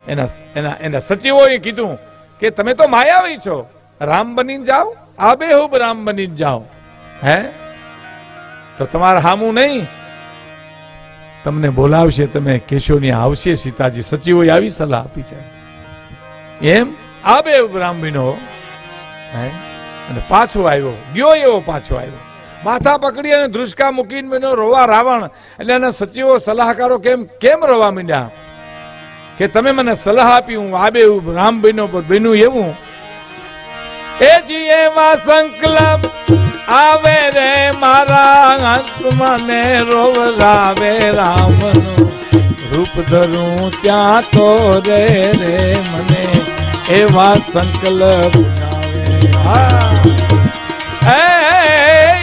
એના સચિવોએ કીધું કે તમે તો માયાવી છો, રામ બનીને જાઓ, આબેહૂબ રામ બનીને જાઓ. હે તો તમારા હામું નહીં, તમને બોલાવશે, તમે કેશો ની આવશે સીતાજી. સચિવોએ આવી સલાહ આપી છે. એમ આબેહૂબ રામ બન્યો. હે અને પાછો આવ્યો, ગયો એવો પાછો આવ્યો, માથા પકડી અને ધ્રુસકા મૂકીને બન્યો રોવા રાવણ. એટલે એના સચિવો સલાહકારો કેમ રોવા માંડ્યા કે તમે મને સલાહ આપી, હું આબેહૂબ રામ બન્યો, પણ બન્યું એવું. એ જી એવા સંકલ્પ આવે રે મારા આત્માને રોવરાવે, રામનું રૂપ ધરું ત્યાં તો રે મને એવા સંકલ્પ આવે.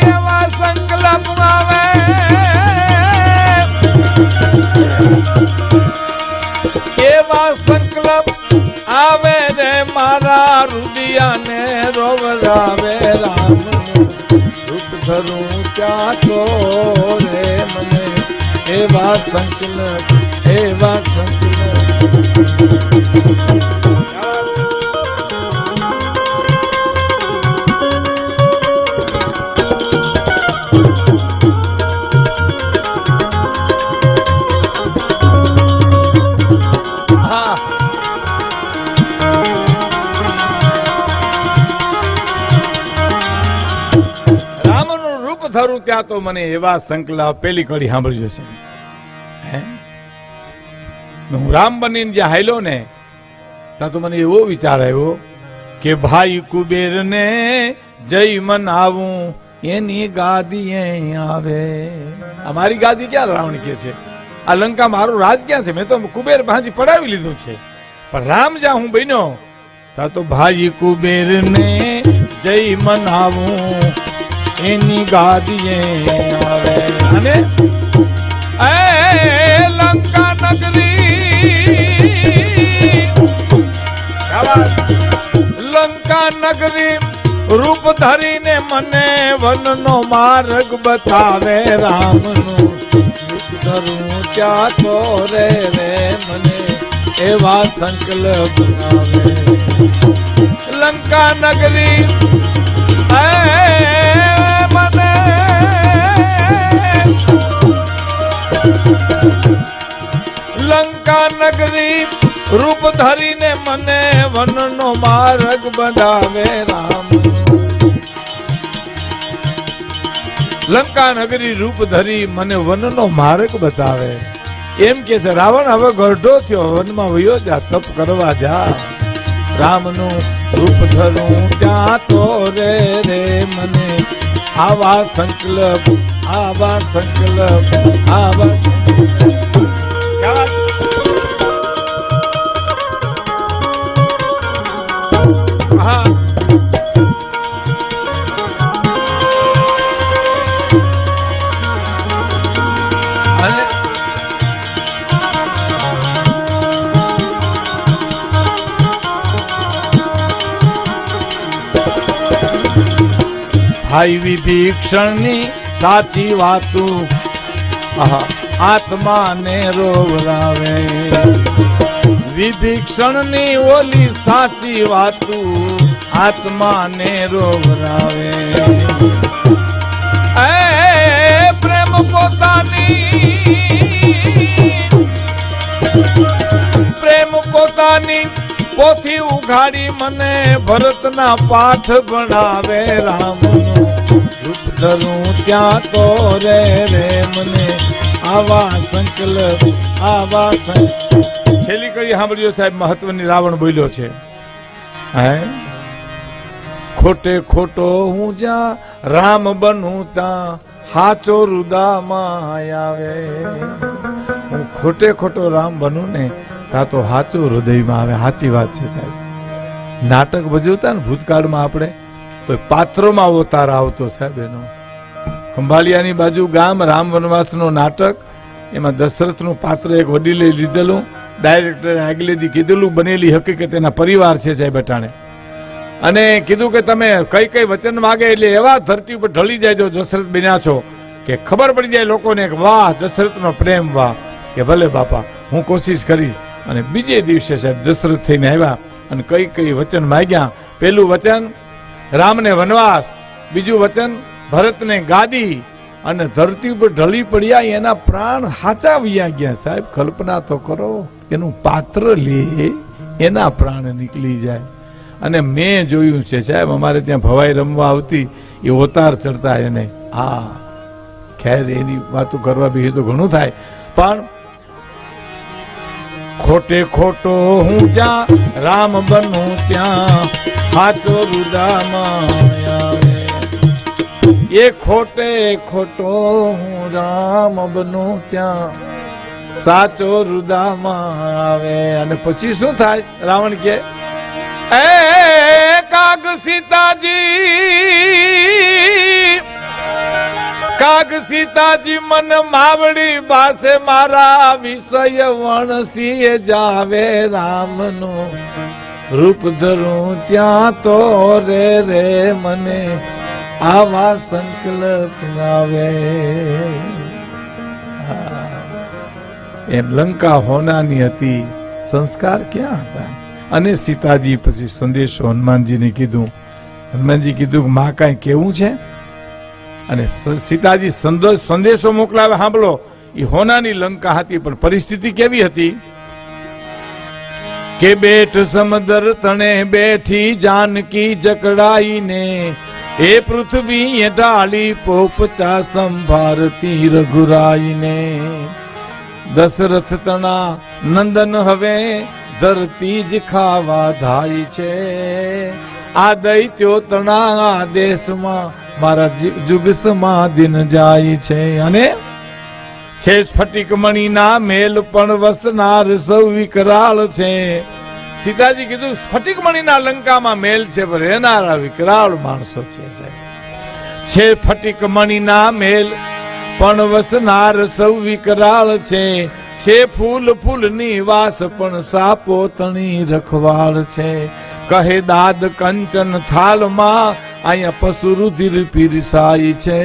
એવા સંકલ્પ આવે, એવા સંકલ્પ આવે રે મારા રુદિયાને રોવરાવે, રામનું રૂપ ધરું ત્યાં તો રે મને એવા સંકલ્પ, એવા સંકલ્પ. ધરું ત્યાં તો મને એવા સંકલ્પ. પેલી કડી સાંભળજો છે. હું રામ બનીને જ્યાં હાલ્યો ને ત્યાં તો મને એવો વિચાર આવ્યો કે ભાઈ કુબેર ને જય મનાવું એની ગાદી આવે. અમારી ગાદી ક્યાં રાવણ કે છે? આ લંકા મારું રાજ ક્યાં છે? મેં તો કુબેર ભાંજી પડાવી લીધું છે. પણ રામ જ્યાં હું બન્યો ત્યાં તો ભાઈ કુબેર ને જય મનાવું એની ગાદીએ આવે. અને લંકા નગરી રૂપ ધરીને મને વનનો માર્ગ બતાવે, રામનું રૂપ ધરું ત્યાં તો રે મને એવા સંકલ્પ આવે. લંકા નગરી લંકા નગરી રૂપ ધરીને મને વનનો માર્ગ બનાવે, રામ. લંકા નગરી રૂપ ધરી મને વનનો માર્ગ બતાવે. એમ કે છે રાવણ હવે ગઢો થયો, વનમાં વયો જા, તપ કરવા જા. રામનું રૂપ ધરું ત્યાં તો રે મને આવા સંકલ્પ, આવા સંકલ્પ, આવા ભાઈ વિભીષણની સાચી વાતું આત્માને રોવરાવે. વિભીષણની ઓલી સાચી વાતું આત્માને રોવરાવે. પ્રેમ પોતાની પોથી ઉઘાડી મને ભરતના પાઠ ભણાવે, રામનું રૂપ ધરું ત્યાં તો રે મને આવા સંકલ્પ, આવા સંકલ્પ. છેલ્લી કડી સાંભળ્યો સાહેબ, મહત્વની રાવણ બોલ્યો છે. ખોટે ખોટો હું જ્યાં રામ બનું ત્યાં હાચો રુદામાં આવે. હું ખોટે ખોટો રામ બનું ને ત્યાં તો હાચું હૃદયમાં આવે. સાચી વાત છે સાહેબ. નાટક ભજવતા ને ભૂતકાળમાં આપણે તો પાત્રોમાં અવતાર આવતો સાહેબ એનો. ખંભાળિયાની બાજુ ગામ રામ વનવાસનું નાટક, એમાં દશરથનું પાત્ર એક વડીલે લીધેલું, ડાયરેક્ટરે આગલેથી કીધેલું, બનેલી હકીકત એના પરિવાર છે સાહેબ અટાણે. અને કીધું કે તમે કઈ કઈ વચન માગે એટલે એવા ધરતી ઉપર ઢળી જાય જો દશરથ બન્યા છો કે ખબર પડી જાય લોકોને કે વાહ દશરથનો પ્રેમ, વાહ. કે ભલે બાપા હું કોશિશ કરીશ. અને બીજે દિવસે સાહેબ દશરથ થઈને આવ્યા અને કઈ કઈ વચન માંગ્યા. પેલું વચન રામને વનવાસ, બીજું વચન ભરતને ગાદી, અને ધરતી ઉપર ઢળી પડ્યા એના પ્રાણ હાચા વયા ગયા. સાહેબ કલ્પના તો કરો, એનું પાત્ર લે એના પ્રાણ નીકળી જાય. અને મેં જોયું છે સાહેબ, અમારે ત્યાં ભવાઈ રમવા આવતી એ ઓતાર ચડતા એને. હા ખેર એની વાતો કરવા બી તો ઘણું થાય, પણ ખોટે ખોટો હું જ્યાં રામ બનું ત્યાં સાચો રુદામાં આવે. એ ખોટે ખોટો હું રામ બનું ત્યાં સાચો રુદામાં આવે. અને પછી શું થાય? રાવણ કે એ કાગ સીતાજી મન માવડી બાસે મારા વિષય વણસી જાવે. રામનું રૂપ ધરું ત્યાં તો રે રે મને આવા સંકલ્પ આવે. એમ લંકા હોનાની હતી, સંસ્કાર ક્યાં હતા? અને સીતાજી પછી સંદેશો હનુમાનજીને કીધું. હનુમાનજી કીધું કે માં કાંઈ કેવું છે? અને સીતાજી સંદેશો મોકલાવે. સાંભળો, એ હોનાની લંકા હતી, પણ પરિસ્થિતિ કેવી હતી કે બેઠ સમદર તણે બેઠી જાનકી જકડાઈને, એ પૃથ્વી ઢાળી પોપચા સંભારતી રઘુરાઈને. દશરથ તણા નંદન હવે ધરતી જ ખાવા ધાય છે. આ દૈત્યો તણા આદેશમાં મારા જુગ સમાધિન જાય છે. અને છે સ્ફટિક મણીના મેલ પણ વસનાર સૌ વિકરાળ છે. સીતાજી કીધું સ્ફટિક મણીના લંકામાં મેલ છે, પણ રહેનારા વિકરાળ માણસો છે. સાહેબ છે સ્ફટિક મણીના મેલ પણ વસનાર સૌ વિકરાળ છે. છે ફૂલ ફૂલની વાસ પણ સાપો તણી રખવાળ છે. કહે દાદ કંચન થાલમાં અહીંયા પશુ રુધિર પીરસાય છે.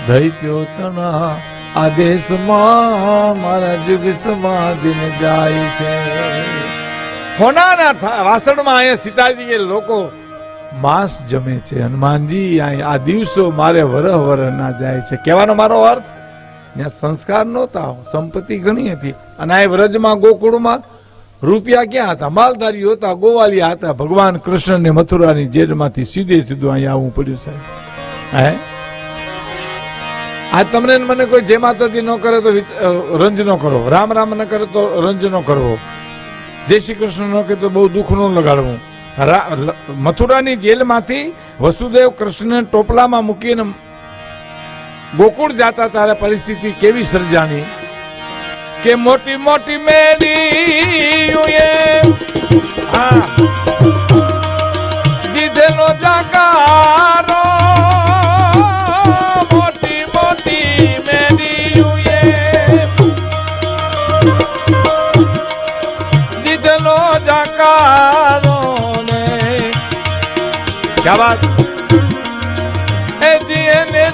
દૈત્યો તણા આદેશમાં મારા જુગ સમાધિન જાય છે. હોનાના વાસણમાં અહીંયા સીતાજી એ લોકો માંસ જમે છે. હનુમાનજી આ દિવસો મારે વરહ વરહ ના જાય છે. કહેવાનો મારો અર્થ, ત્યાં સંસ્કાર નહોતા, સંપત્તિ ઘણી હતી. અને આ વ્રજમાં ગોકુળમાં રૂપિયા ક્યાં હતા? માલધારીઓ હતા, ગોવાલિયા હતા. ભગવાન કૃષ્ણને મથુરાની જેલમાંથી સીધે સીધું અહીંયા આવવું પડ્યું છે. હે આ તમને મને કોઈ જે માતાજી ન કરે તો રંજ ન કરો, રામ રામ ન કરે તો રંજ ન કરવો, જય શ્રી કૃષ્ણ ન કહે તો બહુ દુઃખ ન લગાડવું. મથુરાની જેલમાંથી વસુદેવ કૃષ્ણને ટોપલામાં મૂકીને ગોકુળ જાતા ત્યારે પરિસ્થિતિ કેવી સર્જાણી કે મોટી મોટી મેડી દીધેલો જાકારો, મોટી મોટી મેડી દીધેલો જાકારો ને ક્યા વાત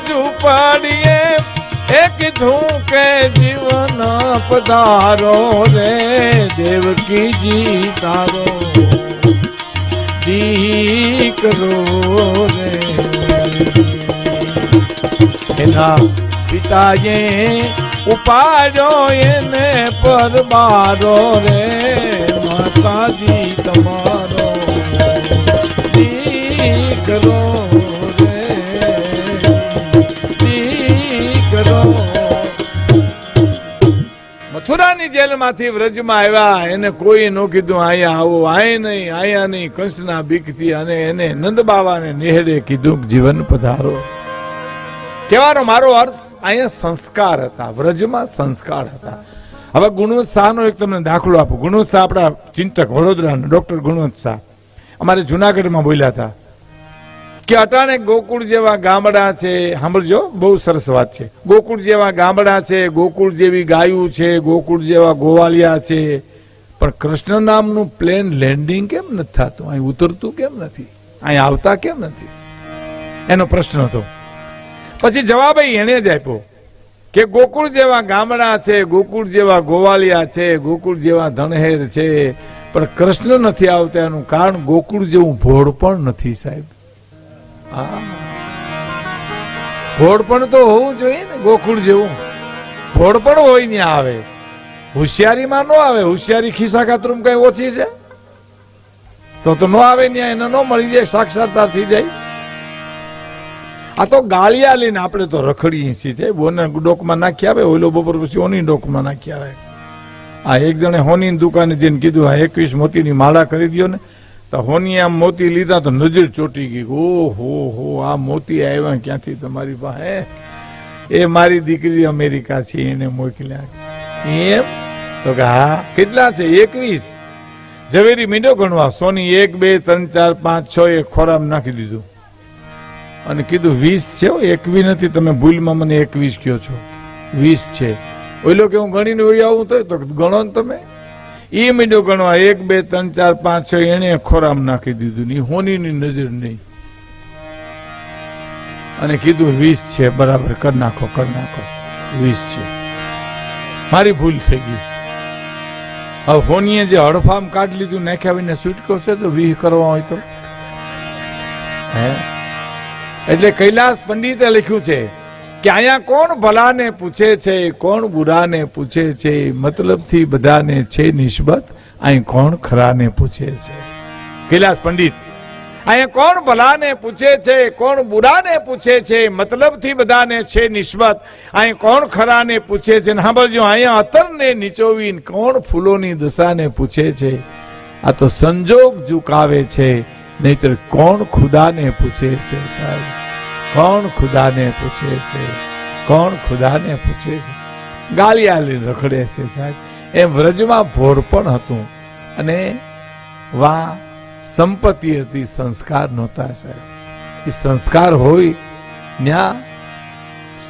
ઝૂંપડીએ એક ધૂકે જીવન પધારો રે. દેવકીજી તારો દીકરો રે. એના પિતાએ ઉપાડ્યો એને પરબારો રે. માતાજી તમારો દીકરો મથુરાની જેલમાંથી વ્રજમાં આવ્યા. એને કોઈ ન કીધું અહીંયા આવો, આયા નહીં કંસના બીકથી. અને એને નંદ બાવાને નેહડે કીધું જીવન પધારો. કહેવાનો મારો અર્થ અહીંયા સંસ્કાર હતા, વ્રજમાં સંસ્કાર હતા. હવે ગુણવંત શાહનો એક તમને દાખલો આપું. ગુણવંત શાહ આપણા ચિંતક વડોદરાના ડોક્ટર ગુણવંત શાહ અમારે જુનાગઢમાં બોલ્યા હતા કે અટાણે ગોકુળ જેવા ગામડા છે. સાંભળજો, બહુ સરસ વાત છે. ગોકુળ જેવા ગામડા છે, ગોકુળ જેવી ગાયું છે, ગોકુળ જેવા ગોવાલિયા છે, પણ કૃષ્ણ નામનું પ્લેન લેન્ડિંગ કેમ નથી થતું? અહીં ઉતરતું કેમ નથી? અહીં આવતા કેમ નથી? એનો પ્રશ્ન હતો. પછી જવાબ એને જ આપ્યો કે ગોકુળ જેવા ગામડા છે, ગોકુળ જેવા ગોવાળિયા છે, ગોકુળ જેવા ધણહેર છે, પણ કૃષ્ણ નથી આવતા એનું કારણ ગોકુળ જેવું ભોળ પણ નથી સાહેબ. ભોળ પણ તો હોવું જોઈએ ને, ગોકુળ જેવું ભોળ પણ હોય ને આવે. હોશિયારીમાં ન આવે, હોશિયારી ખિસ્સા ખાતરું કઈ ઓછી છે તો ન આવે ને, એને ન મળી જાય, સાક્ષાત્કાર થઈ જાય. આ તો ગાળિયા લઈને આપણે તો રખડીએ છીએ, બોને ડોકમાં નાખી આવે, ઓલો બપોર પછી ઓની ડોકમાં નાખી આવે. આ એક જણે હોની દુકાને જઈને કીધું આ 21 મોતીની માળા કરી દો ને, તો હોની આમ મોતી લીધા તો નજર ચોટી ગઈ. ઓહો હો, આ મોતી આવ્યા ક્યાંથી તમારી પાસે? એ મારી દીકરી અમેરિકા છે એને મોકલ્યા. એમ તો કે હા, કેટલા છે? 21. ઝવેરી મીંડો ગણવા, સોની 1 2 3 4 5 6 એક ખોરામ નાખી દીધું અને કીધું 20 છે, 21 નથી, તમે ભૂલમાં મને 21 કયો છો, 20 છે. ઓલો કે હું ગણીને હોય આવું તો ગણો ને તમે. એ મીંડો ગણવા 1 2 3 4 5 6 એને ખોરામ નાખી દીધું ને હોનીની નજર નહીં અને કીધું 20 છે, બરાબર કરી નાખો 20 છે, મારી ભૂલ થઈ ગઈ. હવે હોનીએ જે હડફામ કાઢી લીધું, નાખ્યા વિના છૂટકો છે તો 20 કરવા હોય તો હે. એટલે કૈલાસ પંડિતે લખ્યું છે કે અહીંયા કોણ ભલાને પૂછે છે, કોણ બુરાને પૂછે છે, મતલબથી બધાને છે નિસ્બત, અહીં કોણ ખરાને પૂછે છે. કૈલાસ પંડિત, અહીંયા કોણ ભલાને પૂછે છે, કોણ બુરાને પૂછે છે, મતલબથી બધાને છે નિસ્બત, અહીં કોણ ખરાને પૂછે છે. સાંભળજો, અહીંયા અતરને નીચોવીને કોણ ફૂલોની દશાને પૂછે છે. આ તો સંજોગ ઝુકાવે છે, નહીતર કોણ ખુદાને પૂછે છે સાહેબ. કોણ ખુદાને પૂછે છે, કોણ ખુદાને પૂછે છે. ગાલિયાલી રખડે છે સાહેબ. એમ વ્રજમાં ભોળ પણ હતું અને વા સંપત્તિ હતી, સંસ્કાર નહોતા સાહેબ. એ સંસ્કાર હોય ત્યાં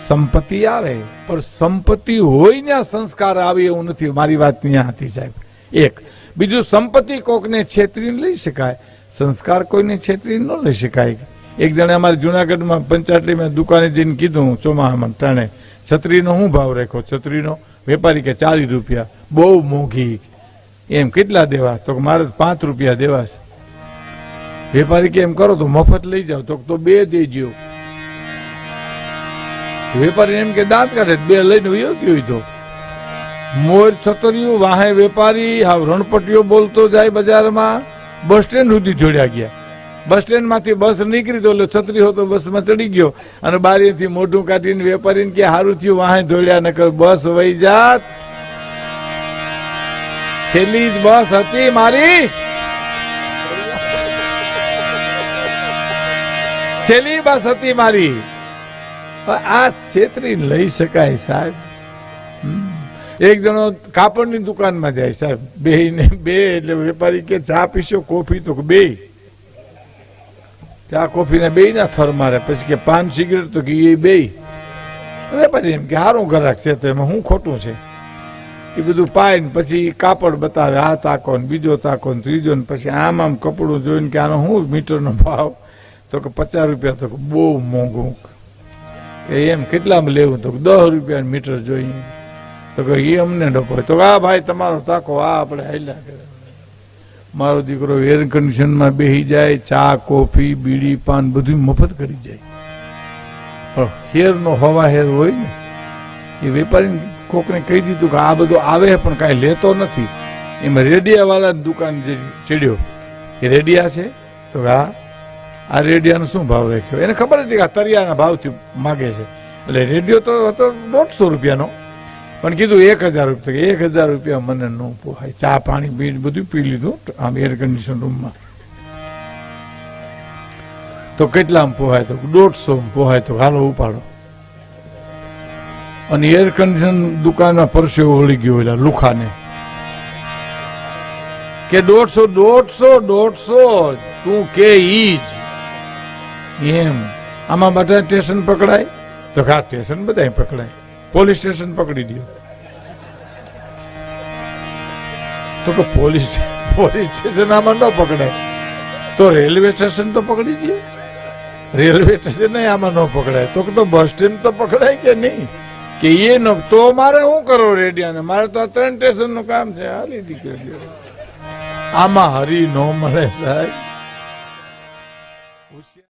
સંપત્તિ આવે, પણ સંપત્તિ હોય ત્યાં સંસ્કાર આવે એવું નથી. મારી વાત ત્યાં હતી સાહેબ. એક બીજું, સંપત્તિ કોકને છેતરીને લઈ શકાય, સંસ્કાર કોઈને છેતરીને ન લઈ શકાય. એક જણે અમારે જુનાગઢમાં પંચાટલીમાં દુકાને જઈને કીધું, ચોમાહામાં ટાણે છત્રીનો શું ભાવ રાખ્યો? છત્રીનો વેપારી કે 40 રૂપિયા, બહુ મોંઘી. એમ કેટલા દેવા? તો મારે 5 રૂપિયા દેવા છે. વેપારી કે એમ કરો તો મફત લઈ જાવ, તો 2 દેજો. વેપારી એમ કે દાંત કાઢે, 2 લઈને વયો ગયો. તો મોર છતરીયું વાહે વેપારી હાવ રણપટીઓ બોલતો જાય બજારમાં, બસ સ્ટેન્ડ સુધી જોડ્યા ગયા. બસ સ્ટેન્ડ માંથી બસ નીકળી તો છત્રી હતો, બસમાં ચડી ગયો અને બારીથી મોઢું કાઢીને વેપારીને કે હારું થયું વાહે ધોળ્યા, નકર બસ વહી જાત. છેલ્લી જ બસ હતી મારી, છેલ્લી બસ હતી મારી. આ છેતરી લઈ શકાય સાહેબ. એક જણો કાપડની દુકાનમાં જાય સાહેબ, બે એટલે વેપારી કે ચા પીશો કોફી? તો 2 ચા કોફી ને 2 ના થર મારે. પછી કે પાન સિગરેટ? તો કે એ 2. વેપારી એમ કે સારું ગ્રાહક છે તો એમાં શું ખોટું છે? એ બધું પાય ને પછી કાપડ બતાવે, આ તાકો ને બીજો તાકો ને ત્રીજો ને પછી આમ કપડું જોઈને કે આનો શું મીટરનો ભાવ? તો કે 50 રૂપિયા. તો બહુ મોંઘું. કે એમ કેટલામાં લેવું? તો 10 રૂપિયા મીટર જોઈએ. તો કે એ અમને ડકો. તો આ ભાઈ તમારો તાકો, આ આપણે હાલ્યા કરે. મારો દીકરો એર કન્ડિશનમાં બેસી જાય, ચા કોફી બીડી પાન બધું મફત કરી જાય. પણ હેરનો હવા હેર હોય ને, એ વેપારી કોકને કહી દીધું કે આ બધું આવે પણ કાંઈ લેતો નથી. એમાં રેડિયા વાળા દુકાન જે ચડ્યો, એ રેડિયા છે? તો આ રેડિયાનો શું ભાવ રાખ્યો? એને ખબર હતી કે આ તરિયાના ભાવથી માગે છે. એટલે રેડિયો તો હતો 150 રૂપિયાનો, પણ કીધું 1000 રૂપિયા. 1000 રૂપિયા મને ન પોહાય. ચા પાણી બીજ બધું પી લીધું આમ એર કન્ડિશન રૂમમાં. તો કેટલામાં પોહાય? તો 150 પોહાય. તો હાલો ઉપાડો. અને એર કન્ડિશન દુકાનમાં પરસેવો વળી ગયો એલા લુખાને કે 150 તું કે ઈ જ એમ. આમાં બધા સ્ટેશન પકડાય? તો આ સ્ટેશન બધા પકડાય. પોલીસ સ્ટેશન પકડી દો. તો કે પોલીસ સ્ટેશન આમાં ન પકડાય તો રેલવે સ્ટેશન તો પકડી દે. રેલવે સ્ટેશન આમાં ન પકડાય તો બસ સ્ટેન્ડ તો પકડાય કે નહીં? કે એ ન તો મારે શું કરો રેડિયા ને, મારે તો આ 3 સ્ટેશન નું કામ છે. હાલી દીકરી આમાં હરી નો મળે સાહેબ.